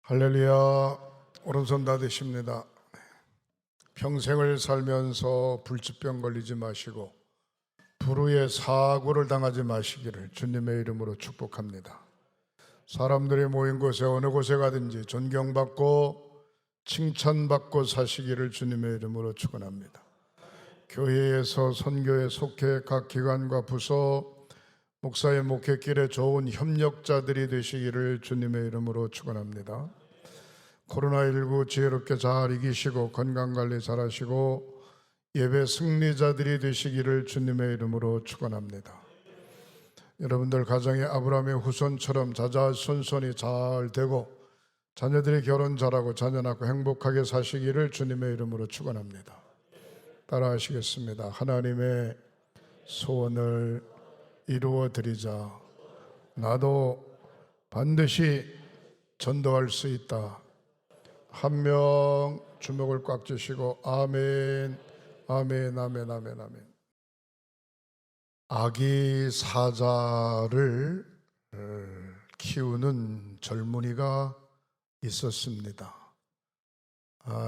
할렐루야. 오른손 다 드십니다. 평생을 살면서 불치병 걸리지 마시고 불후의 사고를 당하지 마시기를 주님의 이름으로 축복합니다. 사람들이 모인 곳에 어느 곳에 가든지 존경받고 칭찬받고 사시기를 주님의 이름으로 축원합니다. 교회에서 선교에 속해 각 기관과 부서 목사의 목회길에 좋은 협력자들이 되시기를 주님의 이름으로 축원합니다. 코로나19 지혜롭게 잘 이기시고 건강관리 잘하시고 예배 승리자들이 되시기를 주님의 이름으로 축원합니다. 여러분들 가정에 아브라함의 후손처럼 자자손손이 잘 되고 자녀들이 결혼 잘하고 자녀 낳고 행복하게 사시기를 주님의 이름으로 축원합니다. 따라 하시겠습니다. 하나님의 소원을 이루어 드리자. 나도 반드시 전도할 수 있다. 한 명 주먹을 꽉 쥐시고 아멘, 아멘, 아멘, 아멘, 아멘. 아기 사자를 키우는 젊은이가 있었습니다.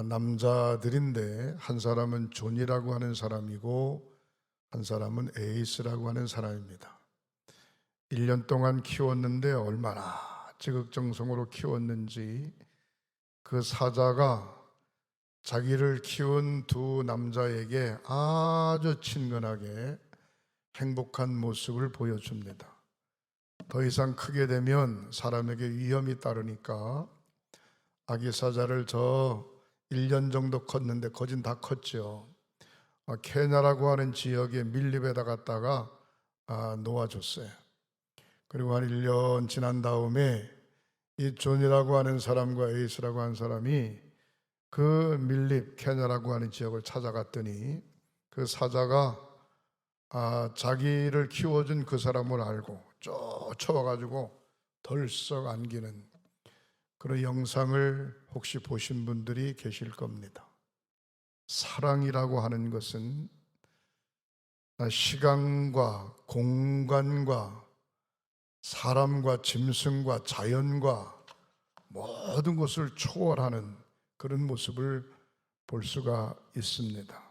남자들인데 한 사람은 존이라고 하는 사람이고 한 사람은 에이스라고 하는 사람입니다. 1년 동안 키웠는데 얼마나 지극정성으로 키웠는지 그 사자가 자기를 키운 두 남자에게 아주 친근하게 행복한 모습을 보여줍니다. 더 이상 크게 되면 사람에게 위험이 따르니까 아기 사자를 저 1년 정도 컸는데 거진 다 컸죠. 케냐라고 하는 지역의 밀립에다 갖다가 놓아줬어요. 그리고 한 1년 지난 다음에 이 존이라고 하는 사람과 에이스라고 하는 사람이 그 밀립 케냐라고 하는 지역을 찾아갔더니 그 사자가 자기를 키워준 그 사람을 알고 쫓아와가지고 덜썩 안기는 그런 영상을 혹시 보신 분들이 계실 겁니다. 사랑이라고 하는 것은 시간과 공간과 사람과 짐승과 자연과 모든 것을 초월하는 그런 모습을 볼 수가 있습니다.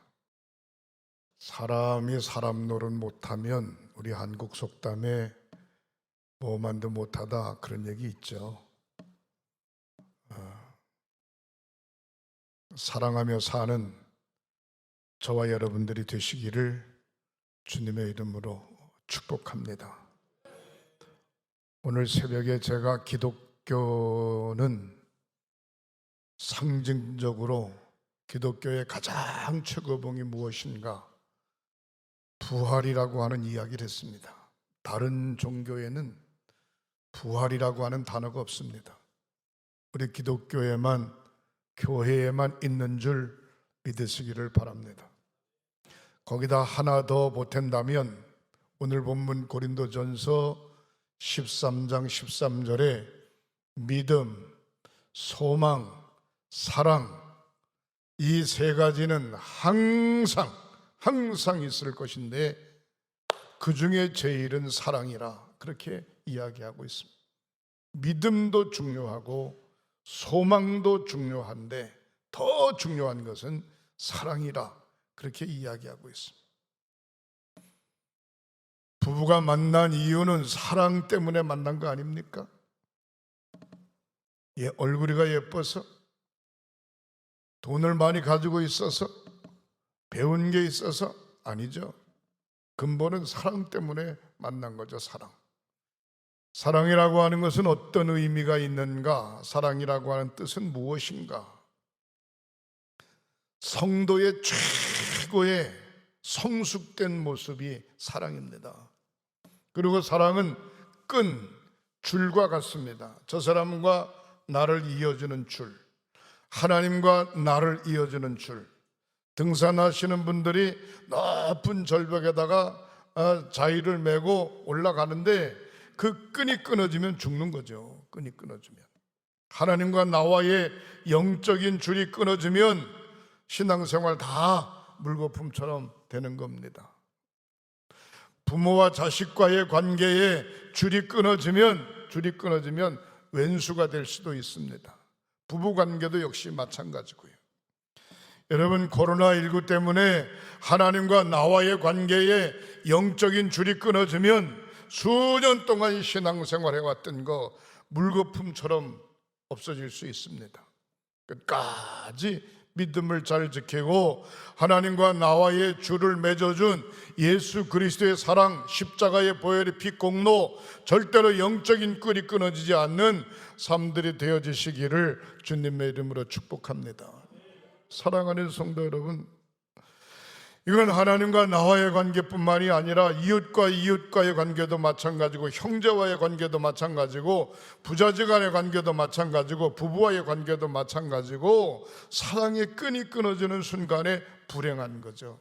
사람이 사람 노릇 못하면 우리 한국 속담에 뭐만도 못하다 그런 얘기 있죠. 사랑하며 사는 저와 여러분들이 되시기를 주님의 이름으로 축복합니다. 오늘 새벽에 제가 기독교는 상징적으로 기독교의 가장 최고봉이 무엇인가? 부활이라고 하는 이야기를 했습니다. 다른 종교에는 부활이라고 하는 단어가 없습니다. 우리 기독교에만, 교회에만 있는 줄 믿으시기를 바랍니다. 거기다 하나 더 보탠다면 오늘 본문 고린도전서 13장 13절에 믿음, 소망, 사랑 이 세 가지는 항상 있을 것인데 그 중에 제일은 사랑이라 그렇게 이야기하고 있습니다. 믿음도 중요하고 소망도 중요한데 더 중요한 것은 사랑이라 그렇게 이야기하고 있습니다. 부부가 만난 이유는 사랑 때문에 만난 거 아닙니까? 얼굴이가 예뻐서, 돈을 많이 가지고 있어서, 배운 게 있어서 아니죠. 근본은 사랑 때문에 만난 거죠. 사랑이라고 하는 것은 어떤 의미가 있는가? 사랑이라고 하는 뜻은 무엇인가? 성도의 최고의 성숙된 모습이 사랑입니다. 그리고 사랑은 끈, 줄과 같습니다. 저 사람과 나를 이어주는 줄, 하나님과 나를 이어주는 줄. 등산하시는 분들이 높은 절벽에다가 자위를 메고 올라가는데 그 끈이 끊어지면 죽는 거죠. 끈이 끊어지면. 하나님과 나와의 영적인 줄이 끊어지면 신앙생활 다 물거품처럼 되는 겁니다. 부모와 자식과의 관계에 줄이 끊어지면 왼수가 될 수도 있습니다. 부부관계도 역시 마찬가지고요. 여러분, 코로나19 때문에 하나님과 나와의 관계에 영적인 줄이 끊어지면 수년 동안 신앙생활 해왔던 거 물거품처럼 없어질 수 있습니다. 끝까지 믿음을 잘 지키고 하나님과 나와의 줄을 맺어준 예수 그리스도의 사랑, 십자가의 보혈의 피 공로, 절대로 영적인 끈이 끊어지지 않는 삶들이 되어지시기를 주님의 이름으로 축복합니다. 사랑하는 성도 여러분, 이건 하나님과 나와의 관계뿐만이 아니라 이웃과의 관계도 마찬가지고, 형제와의 관계도 마찬가지고, 부자지간의 관계도 마찬가지고, 부부와의 관계도 마찬가지고, 사랑의 끈이 끊어지는 순간에 불행한 거죠.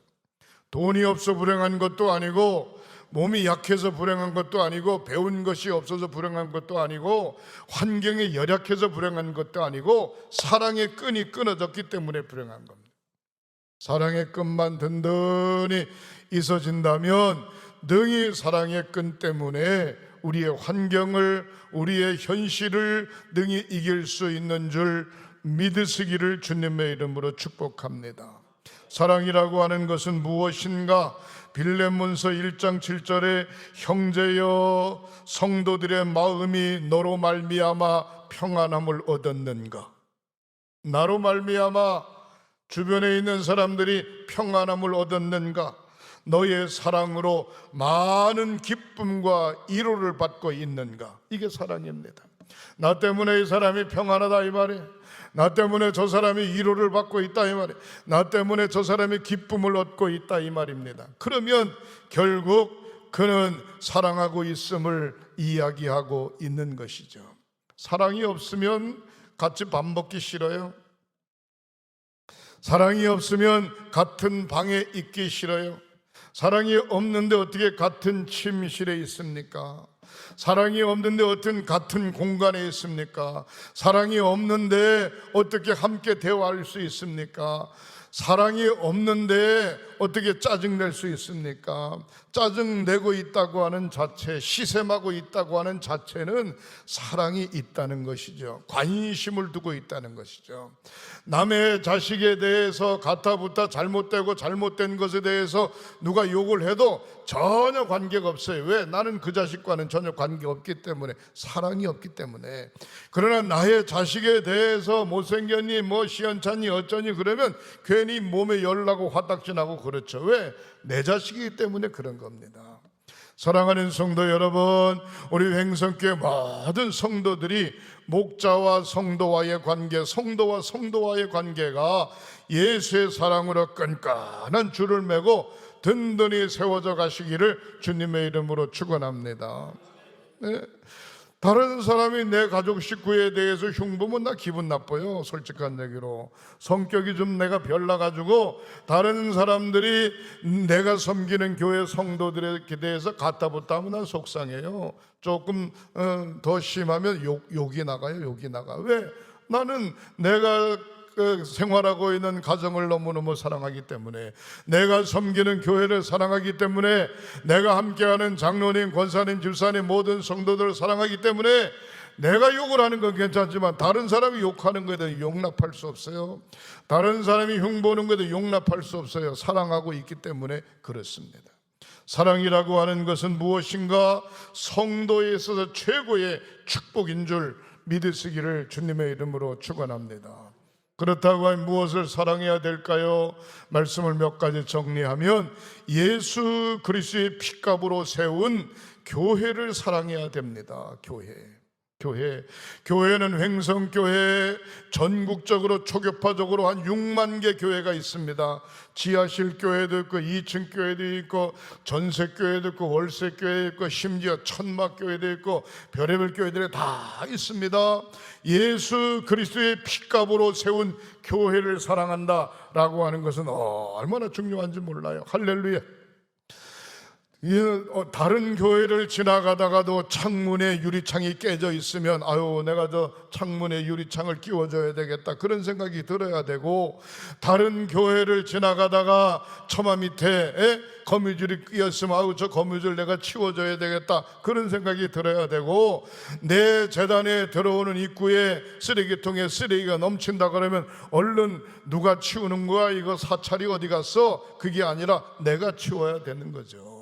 돈이 없어 불행한 것도 아니고, 몸이 약해서 불행한 것도 아니고, 배운 것이 없어서 불행한 것도 아니고, 환경이 열악해서 불행한 것도 아니고, 사랑의 끈이 끊어졌기 때문에 불행한 겁니다. 사랑의 끈만 든든히 있어진다면 능히 사랑의 끈 때문에 우리의 환경을, 우리의 현실을 능히 이길 수 있는 줄 믿으시기를 주님의 이름으로 축복합니다. 사랑이라고 하는 것은 무엇인가? 빌레몬서 1장 7절에 형제여 성도들의 마음이 너로 말미암아 평안함을 얻었는가? 나로 말미암아 주변에 있는 사람들이 평안함을 얻었는가? 너의 사랑으로 많은 기쁨과 위로를 받고 있는가? 이게 사랑입니다. 나 때문에 이 사람이 평안하다 이 말이에요. 나 때문에 저 사람이 위로를 받고 있다 이 말이에요. 나 때문에 저 사람이 기쁨을 얻고 있다 이 말입니다. 그러면 결국 그는 사랑하고 있음을 이야기하고 있는 것이죠. 사랑이 없으면 같이 밥 먹기 싫어요. 사랑이 없으면 같은 방에 있기 싫어요. 사랑이 없는데 어떻게 같은 침실에 있습니까? 사랑이 없는데 어떤 같은 공간에 있습니까? 사랑이 없는데 어떻게 함께 대화할 수 있습니까? 사랑이 없는데 어떻게 짜증낼 수 있습니까? 짜증내고 있다고 하는 자체, 시샘하고 있다고 하는 자체는 사랑이 있다는 것이죠. 관심을 두고 있다는 것이죠. 남의 자식에 대해서 가타부타 잘못되고 잘못된 것에 대해서 누가 욕을 해도 전혀 관계가 없어요. 왜? 나는 그 자식과는 전혀 관계가 없기 때문에, 사랑이 없기 때문에. 그러나 나의 자식에 대해서 못생겼니 뭐 시원찮니 어쩌니 그러면 괜히 몸에 열나고 화딱지나고 그렇죠. 왜? 내 자식이기 때문에 그런 겁니다. 사랑하는 성도 여러분, 우리 횡성교회 모든 성도들이 목자와 성도와의 관계, 성도와 성도와의 관계가 예수의 사랑으로 끈끈한 줄을 매고 든든히 세워져 가시기를 주님의 이름으로 축원합니다. 네. 다른 사람이 내 가족 식구에 대해서 흉보면 나 기분 나빠요. 솔직한 얘기로. 성격이 좀 내가 별나가지고 다른 사람들이 내가 섬기는 교회 성도들에 대해서 갖다붙다 하면 난 속상해요. 조금 더 심하면 욕이 나가요. 욕이 나가. 왜? 나는 내가 생활하고 있는 가정을 너무너무 사랑하기 때문에, 내가 섬기는 교회를 사랑하기 때문에, 내가 함께하는 장로님, 권사님, 집사님 모든 성도들을 사랑하기 때문에 내가 욕을 하는 건 괜찮지만 다른 사람이 욕하는 것에 대해 용납할 수 없어요. 다른 사람이 흉보는 것에 대해 용납할 수 없어요. 사랑하고 있기 때문에 그렇습니다. 사랑이라고 하는 것은 무엇인가? 성도에 있어서 최고의 축복인 줄 믿으시기를 주님의 이름으로 축원합니다. 그렇다고 하면 무엇을 사랑해야 될까요? 말씀을 몇 가지 정리하면 예수 그리스도의 피값으로 세운 교회를 사랑해야 됩니다. 교회는 횡성교회 전국적으로 초교파적으로 한 6만 개 교회가 있습니다. 지하실 교회도 있고 2층 교회도 있고 전세 교회도 있고 월세 교회도 있고 심지어 천막 교회도 있고 별의별 교회들이 다 있습니다. 예수 그리스도의 피값으로 세운 교회를 사랑한다라고 하는 것은 얼마나 중요한지 몰라요. 할렐루야. 다른 교회를 지나가다가도 창문에 유리창이 깨져 있으면 아유 내가 저 창문에 유리창을 끼워줘야 되겠다 그런 생각이 들어야 되고, 다른 교회를 지나가다가 처마 밑에 거미줄이 끼었으면 아유 저 거미줄 내가 치워줘야 되겠다 그런 생각이 들어야 되고, 내 재단에 들어오는 입구에 쓰레기통에 쓰레기가 넘친다 그러면 얼른 누가 치우는 거야, 이거 사찰이 어디 갔어, 그게 아니라 내가 치워야 되는 거죠.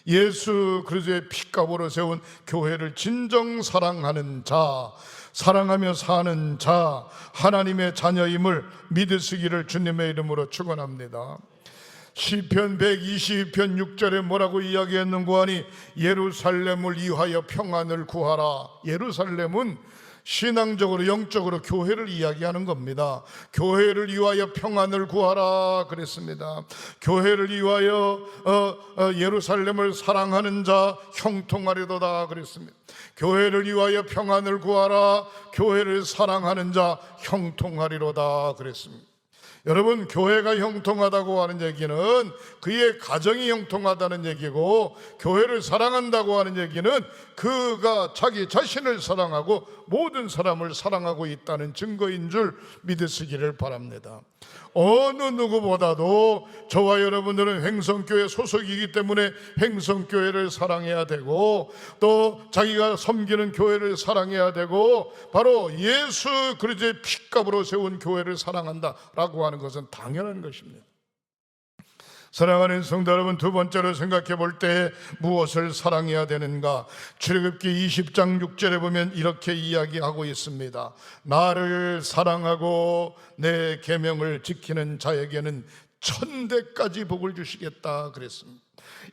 예수 그리스도의 피값으로 세운 교회를 진정 사랑하는 자, 사랑하며 사는 자, 하나님의 자녀임을 믿으시기를 주님의 이름으로 축원합니다. 시편 122편 6절에 뭐라고 이야기했는고 하니 예루살렘을 위하여 평안을 구하라. 예루살렘은 신앙적으로 영적으로 교회를 이야기하는 겁니다. 교회를 위하여 평안을 구하라 그랬습니다. 교회를 위하여 예루살렘을 사랑하는 자 형통하리도다 그랬습니다. 교회를 위하여 평안을 구하라. 교회를 사랑하는 자 형통하리로다 그랬습니다. 여러분, 교회가 형통하다고 하는 얘기는 그의 가정이 형통하다는 얘기고, 교회를 사랑한다고 하는 얘기는 그가 자기 자신을 사랑하고 모든 사람을 사랑하고 있다는 증거인 줄 믿으시기를 바랍니다. 어느 누구보다도 저와 여러분들은 횡성교회 소속이기 때문에 횡성교회를 사랑해야 되고, 또 자기가 섬기는 교회를 사랑해야 되고, 바로 예수 그리스도의 피값으로 세운 교회를 사랑한다라고 하는 것은 당연한 것입니다. 사랑하는 성도 여러분, 두 번째로 생각해 볼 때 무엇을 사랑해야 되는가? 출애굽기 20장 6절에 보면 이렇게 이야기하고 있습니다. 나를 사랑하고 내 계명을 지키는 자에게는 1000대까지 복을 주시겠다 그랬습니다.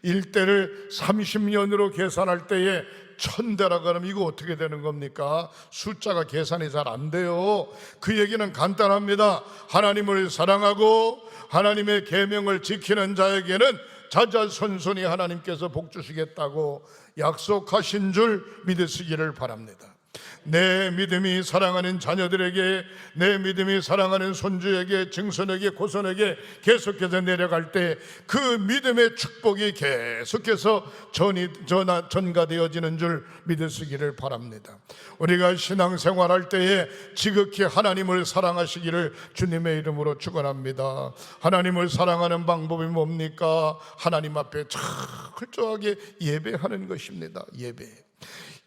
일대를 30년으로 계산할 때에 1000대라고 하면 이거 어떻게 되는 겁니까? 숫자가 계산이 잘 안 돼요. 그 얘기는 간단합니다. 하나님을 사랑하고 하나님의 계명을 지키는 자에게는 자자손손이 하나님께서 복 주시겠다고 약속하신 줄 믿으시기를 바랍니다. 내 믿음이 사랑하는 자녀들에게, 내 믿음이 사랑하는 손주에게, 증손에게, 고손에게 계속해서 내려갈 때 그 믿음의 축복이 계속해서 전가되어지는 줄 믿으시기를 바랍니다. 우리가 신앙생활할 때에 지극히 하나님을 사랑하시기를 주님의 이름으로 축원합니다. 하나님을 사랑하는 방법이 뭡니까? 하나님 앞에 철저하게 예배하는 것입니다.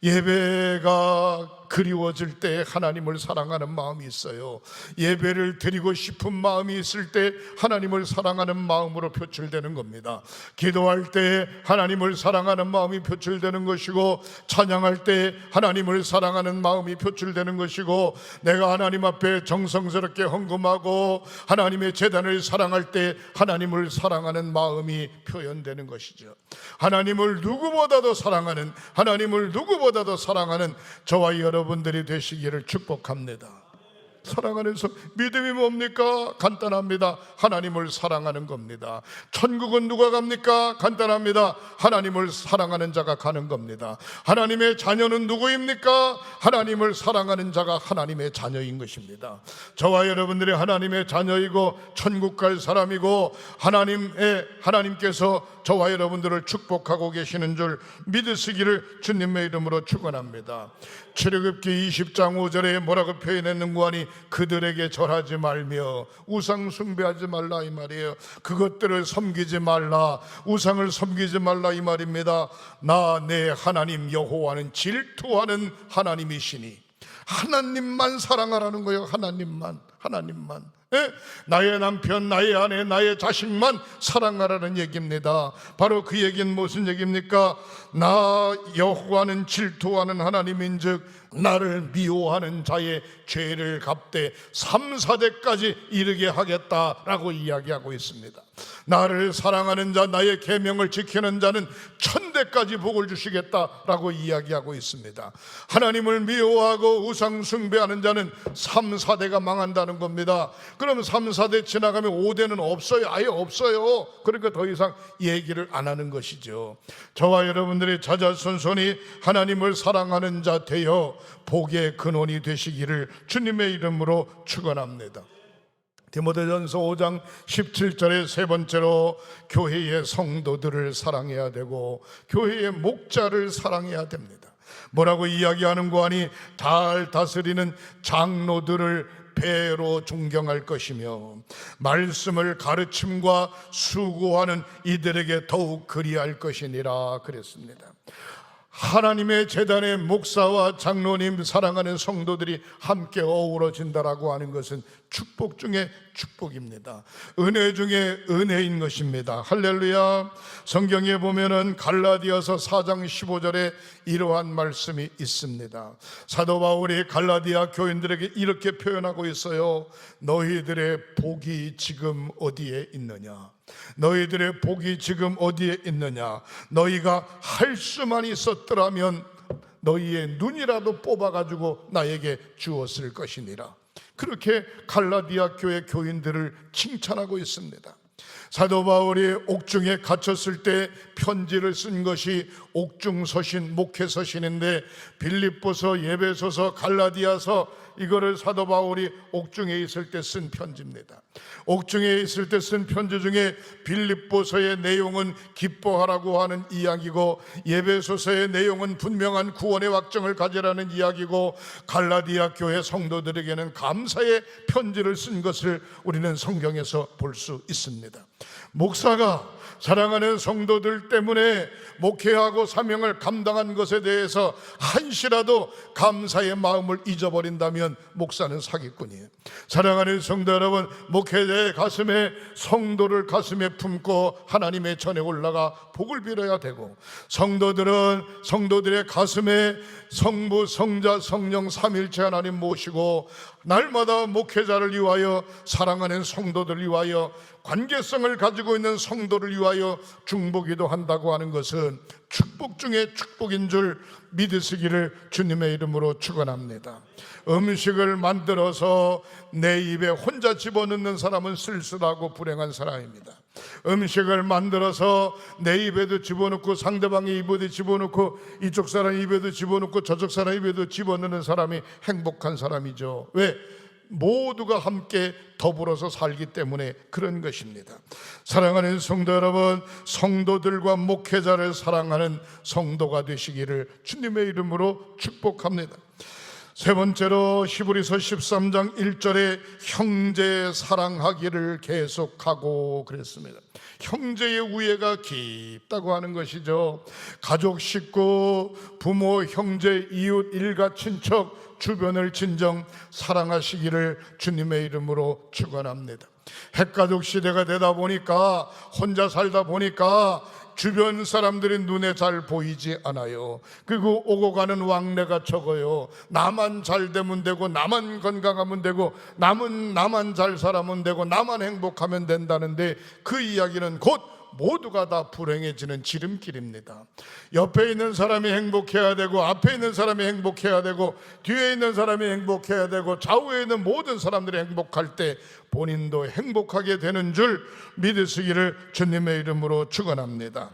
예배가 그리워질 때 하나님을 사랑하는 마음이 있어요. 예배를 드리고 싶은 마음이 있을 때 하나님을 사랑하는 마음으로 표출되는 겁니다. 기도할 때 하나님을 사랑하는 마음이 표출되는 것이고, 찬양할 때 하나님을 사랑하는 마음이 표출되는 것이고, 내가 하나님 앞에 정성스럽게 헌금하고 하나님의 제단을 사랑할 때 하나님을 사랑하는 마음이 표현되는 것이죠. 하나님을 누구보다도 사랑하는, 하나님을 누구보다도 사랑하는 저와 여러분들이 되시기를 축복합니다. 사랑하는 믿음이 뭡니까? 간단합니다. 하나님을 사랑하는 겁니다. 천국은 누가 갑니까? 간단합니다. 하나님을 사랑하는 자가 가는 겁니다. 하나님의 자녀는 누구입니까? 하나님을 사랑하는 자가 하나님의 자녀인 것입니다. 저와 여러분들이 하나님의 자녀이고 천국 갈 사람이고, 하나님께서 저와 여러분들을 축복하고 계시는 줄 믿으시기를 주님의 이름으로 축원합니다. 출애굽기 20장 5절에 뭐라고 표현했는고 하니 그들에게 절하지 말며 우상 숭배하지 말라 이 말이에요. 그것들을 섬기지 말라, 우상을 섬기지 말라 이 말입니다. 나 내 하나님 여호와는 질투하는 하나님이시니, 하나님만 사랑하라는 거예요. 하나님만. 나의 남편, 나의 아내, 나의 자식만 사랑하라는 얘기입니다. 바로 그 얘기는 무슨 얘기입니까? 나 여호와는 질투하는 하나님인즉 나를 미워하는 자의 죄를 갚되 3, 4대까지 이르게 하겠다라고 이야기하고 있습니다. 나를 사랑하는 자, 나의 계명을 지키는 자는 1000대까지 복을 주시겠다라고 이야기하고 있습니다. 하나님을 미워하고 우상 숭배하는 자는 3, 4대가 망한다는 겁니다. 그럼 3, 4대 지나가면 5대는 없어요. 아예 없어요. 그러니까 더 이상 얘기를 안 하는 것이죠. 저와 여러분들이 자자손손이 하나님을 사랑하는 자 되어 복의 근원이 되시기를 주님의 이름으로 축원합니다. 디모데전서 5장 17절에 세 번째로 교회의 성도들을 사랑해야 되고 교회의 목자를 사랑해야 됩니다. 뭐라고 이야기하는고 하니 잘 다스리는 장로들을 배로 존경할 것이며 말씀을 가르침과 수고하는 이들에게 더욱 그리할 것이니라 그랬습니다. 하나님의 제단의 목사와 장로님, 사랑하는 성도들이 함께 어우러진다라고 하는 것은 축복 중에 축복입니다. 은혜 중에 은혜인 것입니다. 할렐루야. 성경에 보면은 갈라디아서 4장 15절에 이러한 말씀이 있습니다. 사도 바울이 갈라디아 교인들에게 이렇게 표현하고 있어요. 너희들의 복이 지금 어디에 있느냐? 너희들의 복이 지금 어디에 있느냐? 너희가 할 수만 있었더라면 너희의 눈이라도 뽑아가지고 나에게 주었을 것이니라. 그렇게 갈라디아 교회 교인들을 칭찬하고 있습니다. 사도 바울이 옥중에 갇혔을 때 편지를 쓴 것이 옥중서신, 목회서신인데 빌립보서, 예배소서, 갈라디아서, 이거를 사도 바울이 옥중에 있을 때 쓴 편지입니다. 옥중에 있을 때 쓴 편지 중에 빌립보서의 내용은 기뻐하라고 하는 이야기고, 예배소서의 내용은 분명한 구원의 확정을 가지라는 이야기고, 갈라디아 교회 성도들에게는 감사의 편지를 쓴 것을 우리는 성경에서 볼 수 있습니다. 목사가 사랑하는 성도들 때문에 목회하고 사명을 감당한 것에 대해서 한시라도 감사의 마음을 잊어버린다면 목사는 사기꾼이에요. 사랑하는 성도 여러분, 목회자의 가슴에, 성도를 가슴에 품고 하나님의 전에 올라가 복을 빌어야 되고, 성도들은 성도들의 가슴에 성부, 성자, 성령 삼일체 하나님 모시고 날마다 목회자를 위하여, 사랑하는 성도들 위하여, 관계성을 가지고 있는 성도를 위하여 중보기도 한다고 하는 것은 축복 중에 축복인 줄 믿으시기를 주님의 이름으로 축원합니다. 음식을 만들어서 내 입에 혼자 집어넣는 사람은 쓸쓸하고 불행한 사람입니다. 음식을 만들어서 내 입에도 집어넣고 상대방의 입에도 집어넣고 이쪽 사람 입에도 집어넣고 저쪽 사람 입에도 집어넣는 사람이 행복한 사람이죠. 왜? 모두가 함께 더불어서 살기 때문에 그런 것입니다. 사랑하는 성도 여러분, 성도들과 목회자를 사랑하는 성도가 되시기를 주님의 이름으로 축복합니다. 세 번째로 히브리서 13장 1절에 형제 사랑하기를 계속하고 그랬습니다. 형제의 우애가 깊다고 하는 것이죠. 가족, 식구, 부모, 형제, 이웃, 일가, 친척, 주변을 진정 사랑하시기를 주님의 이름으로 축원합니다. 핵가족 시대가 되다 보니까, 혼자 살다 보니까 주변 사람들이 눈에 잘 보이지 않아요. 그리고 오고 가는 왕래가 적어요. 나만 잘 되면 되고, 나만 건강하면 되고, 나만 잘 살면 되고, 나만 행복하면 된다는데, 그 이야기는 곧 모두가 다 불행해지는 지름길입니다. 옆에 있는 사람이 행복해야 되고, 앞에 있는 사람이 행복해야 되고, 뒤에 있는 사람이 행복해야 되고, 좌우에 있는 모든 사람들이 행복할 때 본인도 행복하게 되는 줄 믿으시기를 주님의 이름으로 축원합니다.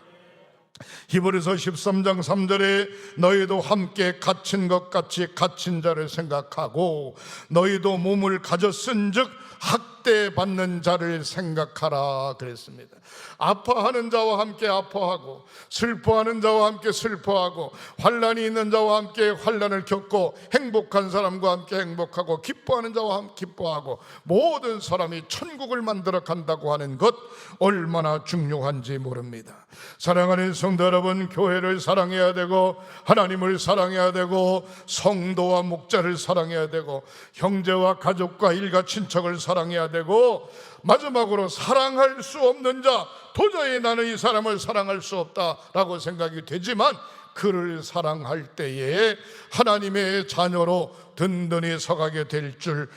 히브리서 13장 3절에 너희도 함께 갇힌 것 같이 갇힌 자를 생각하고 너희도 몸을 가졌은즉 학대받는 자를 생각하라 그랬습니다. 아파하는 자와 함께 아파하고, 슬퍼하는 자와 함께 슬퍼하고, 환난이 있는 자와 함께 환난을 겪고, 행복한 사람과 함께 행복하고, 기뻐하는 자와 함께 기뻐하고, 모든 사람이 천국을 만들어 간다고 하는 것, 얼마나 중요한지 모릅니다. 사랑하는 성도 여러분, 교회를 사랑해야 되고, 하나님을 사랑해야 되고, 성도와 목자를 사랑해야 되고, 형제와 가족과 일가 친척을 사랑해야 되고, 마지막으로 사랑할 수 없는 자, 도저히 나는 이 사람을 사랑할 수 없다라고 생각이 되지만 그를 사랑할 때에 하나님의 자녀로 든든히 서가게 될 줄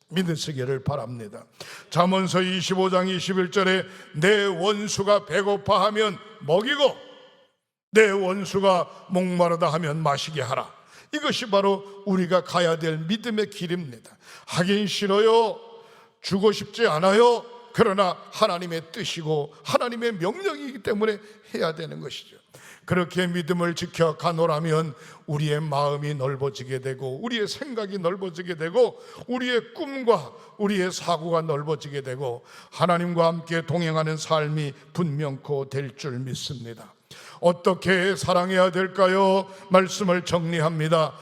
믿으시기를 바랍니다. 잠언서 25장 21절에 내 원수가 배고파하면 먹이고 내 원수가 목마르다 하면 마시게 하라. 이것이 바로 우리가 가야 될 믿음의 길입니다. 하긴 싫어요, 주고 싶지 않아요, 그러나 하나님의 뜻이고 하나님의 명령이기 때문에 해야 되는 것이죠. 그렇게 믿음을 지켜 가노라면 우리의 마음이 넓어지게 되고 우리의 생각이 넓어지게 되고 우리의 꿈과 우리의 사고가 넓어지게 되고 하나님과 함께 동행하는 삶이 분명코 될 줄 믿습니다. 어떻게 사랑해야 될까요? 말씀을 정리합니다.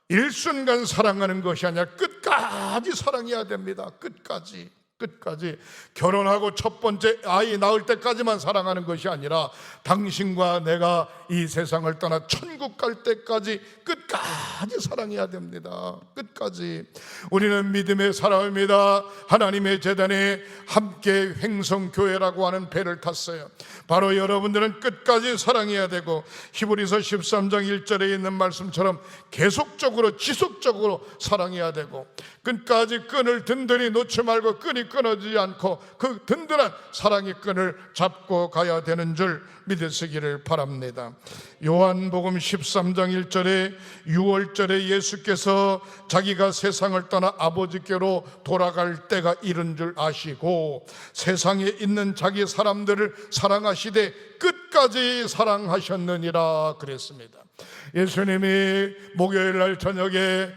일순간 사랑하는 것이 아니라 끝까지 사랑해야 됩니다. 끝까지. 결혼하고 첫 번째 아이 낳을 때까지만 사랑하는 것이 아니라 당신과 내가 이 세상을 떠나 천국 갈 때까지 끝까지 사랑해야 됩니다. 끝까지. 우리는 믿음의 사람입니다. 하나님의 재단에 함께 횡성교회라고 하는 배를 탔어요. 바로 여러분들은 끝까지 사랑해야 되고 히브리서 13장 1절에 있는 말씀처럼 계속적으로 지속적으로 사랑해야 되고 끝까지 끈을 든든히 놓지 말고 끈이 끊어지지 않고 그 든든한 사랑의 끈을 잡고 가야 되는 줄 믿으시기를 바랍니다. 요한복음 13장 1절에 6월절에 예수께서 자기가 세상을 떠나 아버지께로 돌아갈 때가 이른 줄 아시고 세상에 있는 자기 사람들을 사랑하시되 끝까지 사랑하셨느니라 그랬습니다. 예수님이 목요일 날 저녁에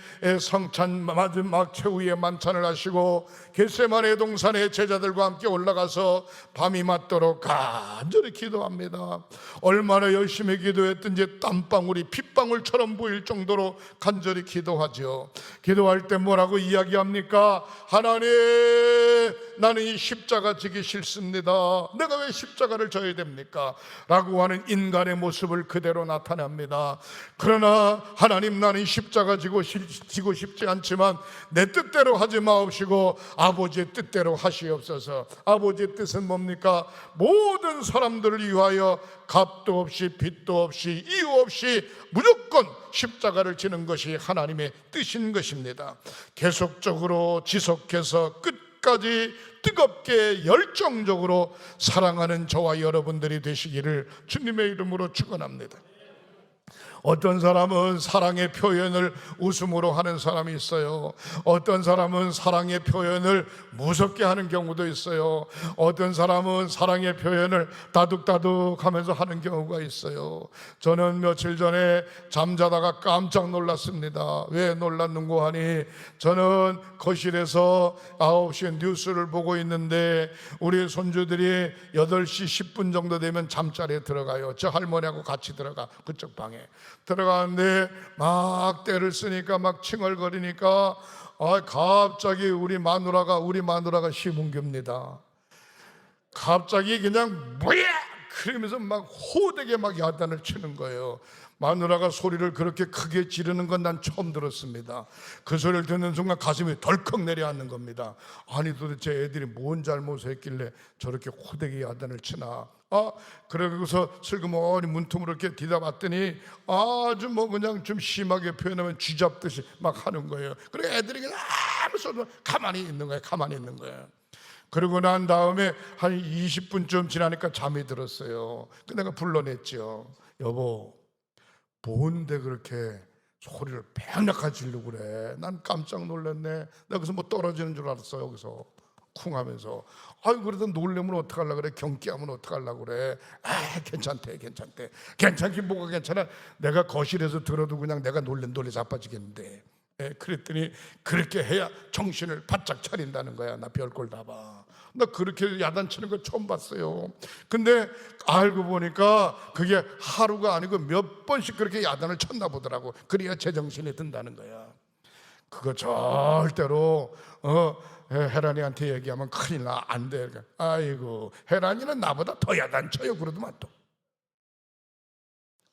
성찬 마지막 최후의 만찬을 하시고 겟세마네 동산에 제자들과 함께 올라가서 밤이 맞도록 간절히 기도합니다. 얼마나 열심히 기도했든지 땀방울이 핏방울처럼 보일 정도로 간절히 기도하죠. 기도할 때 뭐라고 이야기합니까? 하나님, 나는 이 십자가 지기 싫습니다. 내가 왜 십자가를 져야 됩니까? 라고 하는 인간의 모습을 그대로 나타냅니다. 그러나 하나님, 나는 십자가 지고 싶지 않지만 내 뜻대로 하지 마옵시고 아버지의 뜻대로 하시옵소서. 아버지의 뜻은 뭡니까? 모든 사람들을 위하여 값도 없이 빚도 없이 이유 없이 무조건 십자가를 지는 것이 하나님의 뜻인 것입니다. 계속적으로 지속해서 끝까지 뜨겁게 열정적으로 사랑하는 저와 여러분들이 되시기를 주님의 이름으로 축원합니다. 어떤 사람은 사랑의 표현을 웃음으로 하는 사람이 있어요. 어떤 사람은 사랑의 표현을 무섭게 하는 경우도 있어요. 어떤 사람은 사랑의 표현을 다둑다둑 하면서 하는 경우가 있어요. 저는 며칠 전에 잠자다가 깜짝 놀랐습니다. 왜 놀랐는고 하니 저는 거실에서 9시에 뉴스를 보고 있는데 우리 손주들이 8시 10분 정도 되면 잠자리에 들어가요. 저 할머니하고 같이 들어가. 그쪽 방에 들어가는데 막 때를 쓰니까 막 칭얼거리니까 갑자기 우리 마누라가 시문교입니다. 갑자기 그냥 뭐야 그러면서 막 호되게 막 야단을 치는 거예요. 마누라가 소리를 그렇게 크게 지르는 건 난 처음 들었습니다. 그 소리를 듣는 순간 가슴이 덜컥 내려앉는 겁니다. 아니 도대체 애들이 뭔 잘못을 했길래 저렇게 호되게 야단을 치나. 그러고서 슬그머니 문틈으로 이렇게 뒤다봤더니 아주 뭐 그냥 좀 심하게 표현하면 쥐잡듯이 막 하는 거예요. 그리고 애들이 그냥 아무 소리도 가만히 있는 거예요. 그러고 난 다음에 한 20분쯤 지나니까 잠이 들었어요. 그 내가 불러냈죠. 여보, 뭔데 그렇게 소리를 팽팽하게 지르고 그래? 난 깜짝 놀랐네. 내가 그래서 뭐 떨어지는 줄 알았어. 여기서 쿵 하면서 그래도 놀래면 어떡하려고 그래? 경기하면 어떡하려고 그래? 괜찮대. 괜찮긴 뭐가 괜찮아. 내가 거실에서 들어도 그냥 내가 놀래 자빠지겠는데. 그랬더니 그렇게 해야 정신을 바짝 차린다는 거야. 나 별걸 다 봐. 나 그렇게 야단치는 거 처음 봤어요. 근데 알고 보니까 그게 하루가 아니고 몇 번씩 그렇게 야단을 쳤나 보더라고. 그래야 제정신이 든다는 거야. 그거 절대로 혜란이한테 얘기하면 큰일 나. 안 돼. 아이고, 혜란이는 나보다 더 야단쳐요. 그러더만 또.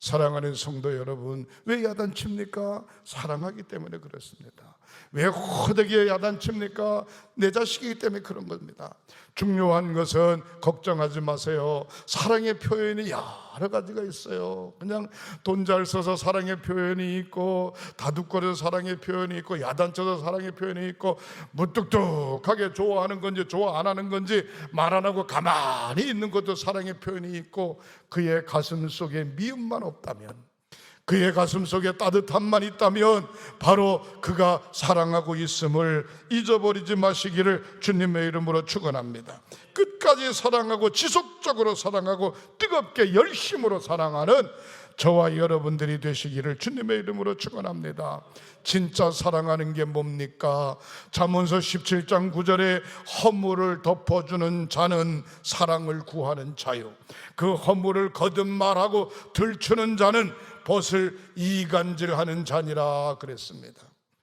사랑하는 성도 여러분, 왜 야단칩니까? 사랑하기 때문에 그렇습니다. 왜 호되게 야단칩니까? 내 자식이기 때문에 그런 겁니다. 중요한 것은 걱정하지 마세요. 사랑의 표현이 여러 가지가 있어요. 그냥 돈 잘 써서 사랑의 표현이 있고, 다둑거려서 사랑의 표현이 있고, 야단쳐서 사랑의 표현이 있고, 무뚝뚝하게 좋아하는 건지 좋아 안 하는 건지 말 안 하고 가만히 있는 것도 사랑의 표현이 있고, 그의 가슴 속에 미움만 없다면, 그의 가슴 속에 따뜻함만 있다면 바로 그가 사랑하고 있음을 잊어버리지 마시기를 주님의 이름으로 축원합니다. 끝까지 사랑하고 지속적으로 사랑하고 뜨겁게 열심으로 사랑하는 저와 여러분들이 되시기를 주님의 이름으로 축원합니다. 진짜 사랑하는 게 뭡니까? 잠언서 17장 9절에 허물을 덮어주는 자는 사랑을 구하는 자요, 그 허물을 거듭말하고 들추는 자는 벗을 이간질하는 자니라 그랬습니다.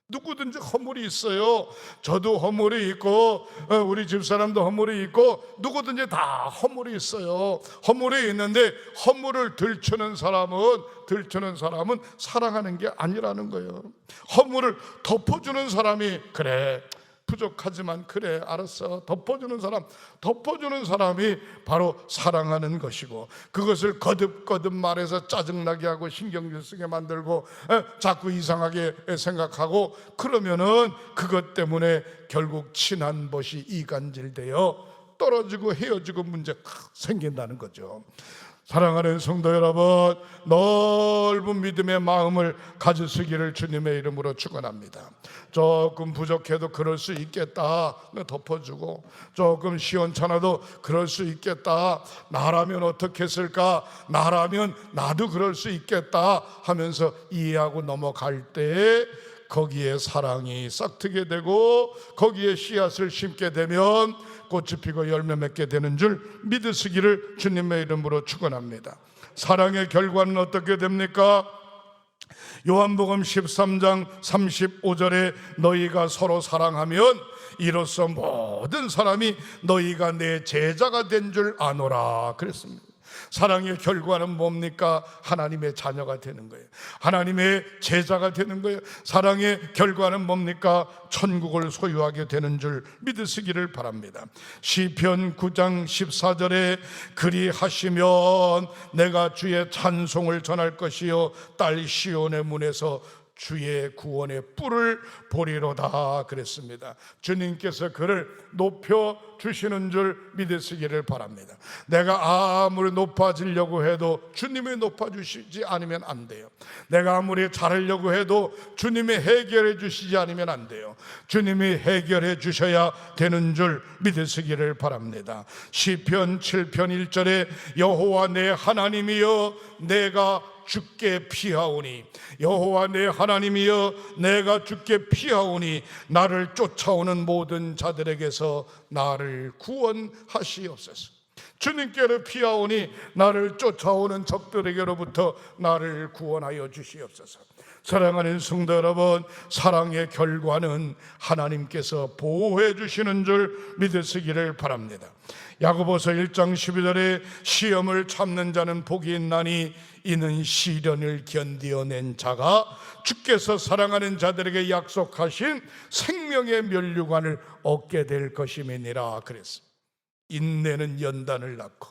누구든지 허물이 있어요. 저도 허물이 있고 우리 집사람도 허물이 있고 누구든지 다 허물이 있어요. 허물이 있는데 허물을 들추는 사람은 사랑하는 게 아니라는 거예요. 허물을 덮어주는 사람이 그래 부족하지만 그래 알았어 덮어주는 사람이 바로 사랑하는 것이고, 그것을 거듭거듭 말해서 짜증나게 하고 신경질 쓰게 만들고 자꾸 이상하게 생각하고 그러면은 그것 때문에 결국 친한 벗이 이간질되어 떨어지고 헤어지고 문제가 생긴다는 거죠. 사랑하는 성도 여러분, 넓은 믿음의 마음을 가지시기를 주님의 이름으로 축원합니다. 조금 부족해도 그럴 수 있겠다 덮어주고, 조금 시원찮아도 그럴 수 있겠다, 나라면 어떻게 했을까, 나라면 나도 그럴 수 있겠다 하면서 이해하고 넘어갈 때 거기에 사랑이 싹트게 되고 거기에 씨앗을 심게 되면 꽃이 피고 열매 맺게 되는 줄 믿으시기를 주님의 이름으로 축원합니다. 사랑의 결과는 어떻게 됩니까? 요한복음 13장 35절에 너희가 서로 사랑하면 이로써 모든 사람이 너희가 내 제자가 된 줄 아노라 그랬습니다. 사랑의 결과는 뭡니까? 하나님의 자녀가 되는 거예요. 하나님의 제자가 되는 거예요. 사랑의 결과는 뭡니까? 천국을 소유하게 되는 줄 믿으시기를 바랍니다. 시편 9장 14절에 그리하시면 내가 주의 찬송을 전할 것이요 딸 시온의 문에서 주의 구원의 뿔을 보리로다 그랬습니다. 주님께서 그를 높여 주시는 줄 믿으시기를 바랍니다. 내가 아무리 높아지려고 해도 주님이 높아주시지 않으면 안 돼요. 내가 아무리 잘하려고 해도 주님이 해결해 주시지 않으면 안 돼요. 주님이 해결해 주셔야 되는 줄 믿으시기를 바랍니다. 시편 7편 1절에 여호와 내 하나님이여 내가 주께 피하오니, 여호와 내 하나님이여 내가 주께 피하오니 나를 쫓아오는 모든 자들에게서 나를 구원하시옵소서. 주님께로 피하오니 나를 쫓아오는 적들에게로부터 나를 구원하여 주시옵소서. 사랑하는 성도 여러분, 사랑의 결과는 하나님께서 보호해 주시는 줄 믿으시기를 바랍니다. 야고보서 1장 12절에 시험을 참는 자는 복이 있나니 이는 시련을 견디어낸 자가 주께서 사랑하는 자들에게 약속하신 생명의 면류관을 얻게 될 것임이니라 그랬습니다. 인내는 연단을 낳고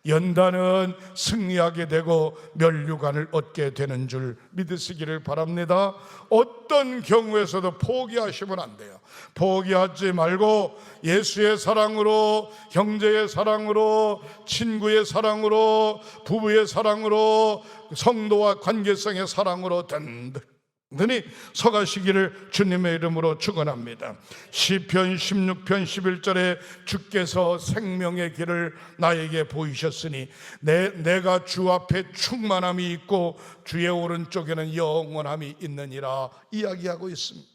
연단은 승리하게 되고 면류관을 얻게 되는 줄 믿으시기를 바랍니다. 어떤 경우에서도 포기하시면 안 돼요. 포기하지 말고 예수의 사랑으로, 형제의 사랑으로, 친구의 사랑으로, 부부의 사랑으로, 성도와 관계성의 사랑으로 든든히 서가시기를 주님의 이름으로 축원합니다. 시편 16편 11절에 주께서 생명의 길을 나에게 보이셨으니 내가 주 앞에 충만함이 있고 주의 오른쪽에는 영원함이 있느니라 이야기하고 있습니다.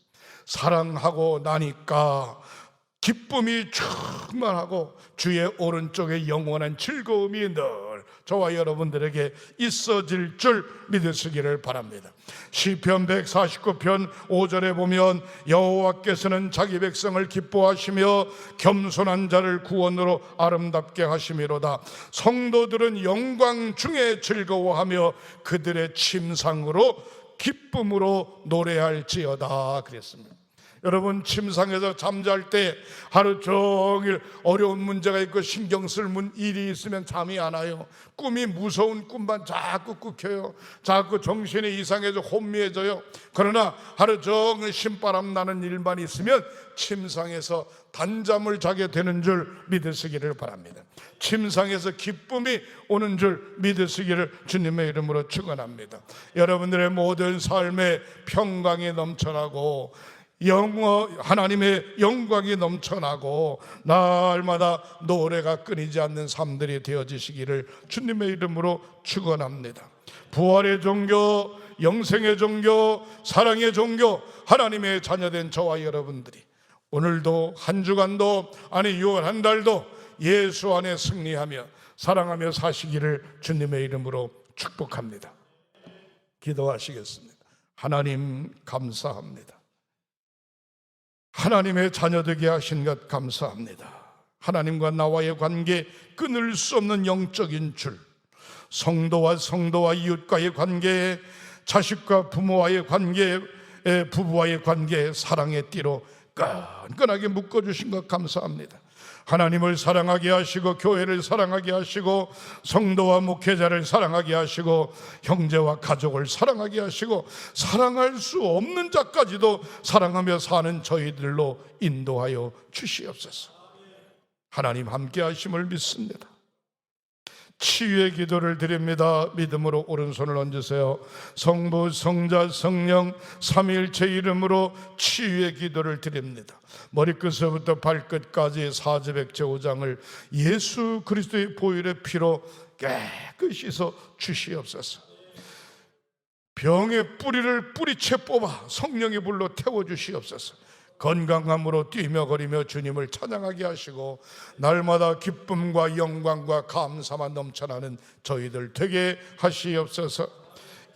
사랑하고 나니까 기쁨이 충만하고 주의 오른쪽에 영원한 즐거움이 늘 저와 여러분들에게 있어질 줄 믿으시기를 바랍니다. 시편 149편 5절에 보면 여호와께서는 자기 백성을 기뻐하시며 겸손한 자를 구원으로 아름답게 하심이로다. 성도들은 영광 중에 즐거워하며 그들의 침상으로 기쁨으로 노래할지어다 그랬습니다. 여러분, 침상에서 잠잘 때 하루 종일 어려운 문제가 있고 신경 쓸 일이 있으면 잠이 안 와요. 꿈이 무서운 꿈만 자꾸 꾸켜요. 자꾸 정신이 이상해져 혼미해져요. 그러나 하루 종일 신바람 나는 일만 있으면 침상에서 단잠을 자게 되는 줄 믿으시기를 바랍니다. 침상에서 기쁨이 오는 줄 믿으시기를 주님의 이름으로 축원합니다. 여러분들의 모든 삶에 평강이 넘쳐나고 하나님의 영광이 넘쳐나고 날마다 노래가 끊이지 않는 삶들이 되어지시기를 주님의 이름으로 축원합니다. 부활의 종교, 영생의 종교, 사랑의 종교, 하나님의 자녀된 저와 여러분들이 오늘도 한 주간도, 아니 6월 한 달도 예수 안에 승리하며 사랑하며 사시기를 주님의 이름으로 축복합니다. 기도하시겠습니다. 하나님 감사합니다. 하나님의 자녀 되게 하신 것 감사합니다. 하나님과 나와의 관계, 끊을 수 없는 영적인 줄, 성도와 이웃과의 관계, 자식과 부모와의 관계, 부부와의 관계, 사랑의 띠로 끈끈하게 묶어주신 것 감사합니다. 하나님을 사랑하게 하시고 교회를 사랑하게 하시고 성도와 목회자를 사랑하게 하시고 형제와 가족을 사랑하게 하시고 사랑할 수 없는 자까지도 사랑하며 사는 저희들로 인도하여 주시옵소서. 하나님 함께 하심을 믿습니다. 치유의 기도를 드립니다. 믿음으로 오른손을 얹으세요. 성부, 성자, 성령 삼위일체 이름으로 치유의 기도를 드립니다. 머리끝부터 발끝까지 사지백제 5장을 예수 그리스도의 보혈의 피로 깨끗이 씻어 주시옵소서. 병의 뿌리를 뿌리채 뽑아 성령의 불로 태워주시옵소서. 건강함으로 뛰며 거리며 주님을 찬양하게 하시고 날마다 기쁨과 영광과 감사만 넘쳐나는 저희들 되게 하시옵소서.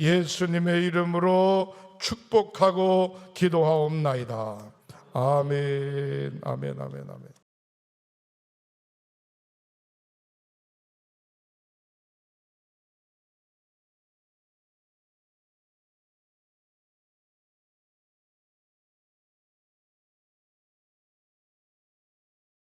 예수님의 이름으로 축복하고 기도하옵나이다. 아멘, 아멘, 아멘, 아멘.